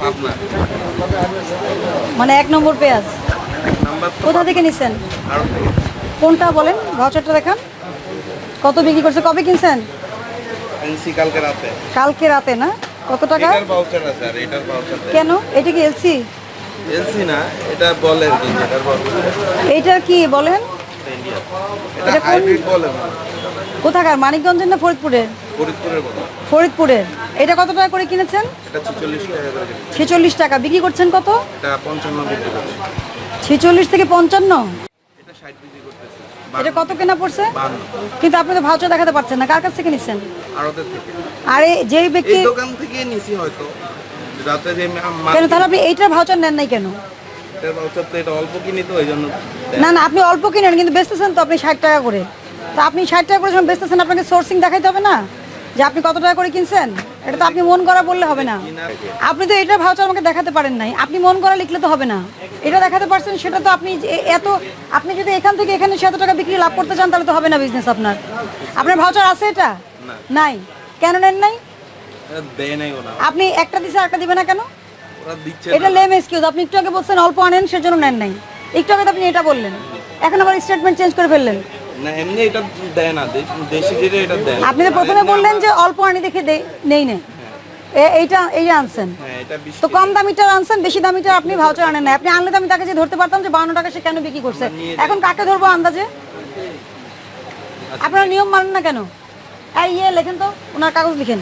পাবনা মানে 1 নম্বর পেঁয়াজ নাম্বার তো কোথা থেকে নিছেন? আরো থেকে কোনটা বলেন, ভাউচারটা দেখান। কত বিক্রি করছে, কবে কিনছেন? এনসি কালকে রাতে। কালকে রাতে না? কত টাকা? এটার ভাউচার আছে আর এটার ভাউচার দেয়। কেন, এটা কি এলসি? এলসি না, এটা বলে আর কি, এটার ভাউচার এইটার কি বলেন? ইন্ডিয়া। এটা এটা কোন- হাইব্রিড বলে মনে হয়। কোথাকার, মানিকগঞ্জের না ফরিদপুরের? ফরিদপুরের বলে। ফরিদপুরের। এটা কত টাকা করে কিনেছেন? এটা 46 টাকা করে কেজি। 46 টাকা। বিক্রি করছেন কত? এটা 55 বিক্রি করছে। 46 থেকে 55। এটা 60 বিক্রি করতেছে। এটা কত কেনা পড়ছে? 52 কিন্তু আপনি তো ভাউচার দেখাতে পারছেন না, কার কাছ থেকে নিচ্ছেন? আড়তের থেকে। আরে যেই ব্যক্তি, এই দোকান থেকে নিছি হয়তো রাতে যে কেন তাহলে আপনি এইটার ভাউচার নেন নাই কেন? মার্কেটের ভাউচার তো এটা অল্প কিনি তো এই জন্য দেয়। না না, আপনি অল্প কিনেন কিন্তু বেচতেছেন তো আপনি 60 টাকা করে। তো আপনি 60 টাকা করে যখন বেচতেছেন, আপনাকে সোর্সিং দেখাইতে হবে না যে আপনি কত টাকা করে কিনছেন? এটা তো আপনি মন করা বললে হবে না। আপনি তো এটার ভাউচার আমাকে দেখাতে পারেন নাই, আপনি মন করা লিখলে তো হবে না। এটা দেখাতে পারছেন, সেটা তো আপনি এত, আপনি যদি এখান থেকে এখানে 100 টাকা বিক্রি লাভ করতে চান তাহলে তো হবে না বিজনেস আপনার। আপনার ভাউচার আছে এটা? নাই। কেন নেন নাই? এটা দেয় নাই ওরা। আপনি একটা দিছে আরেকটা দিবে না কেন? ওরা দিচ্ছে এটা না। Lame excuse. আপনি একটু আগে বলছেন অল্প আনেন সেজন্য নেন নাই, একটু আগে তো আপনি এটা বললেন, এখন আবার স্টেটমেন্ট চেঞ্জ করে ফেললেন। না এমনি এটা দেয় না, দেশি যেটা এটা দেয়। আপনি তো প্রথমে বললেন যে অল্প আনি দেখে নেই নেই, এই আনছেন হ্যাঁ এটা 20 তো কম দামিটার আনছেন, বেশি দামিটার আপনি ভাউচার আনেন না। আপনি আনলে তো আমি তাকে যে ধরতে পারতাম যে 52 টাকা সে কেন বিক্রি করছে। এখন কাকে ধরবো আন্দাজে? আপনারা নিয়ম মানেন না কেন? এই লেখেন তো, ওনার কাগজ লিখেন।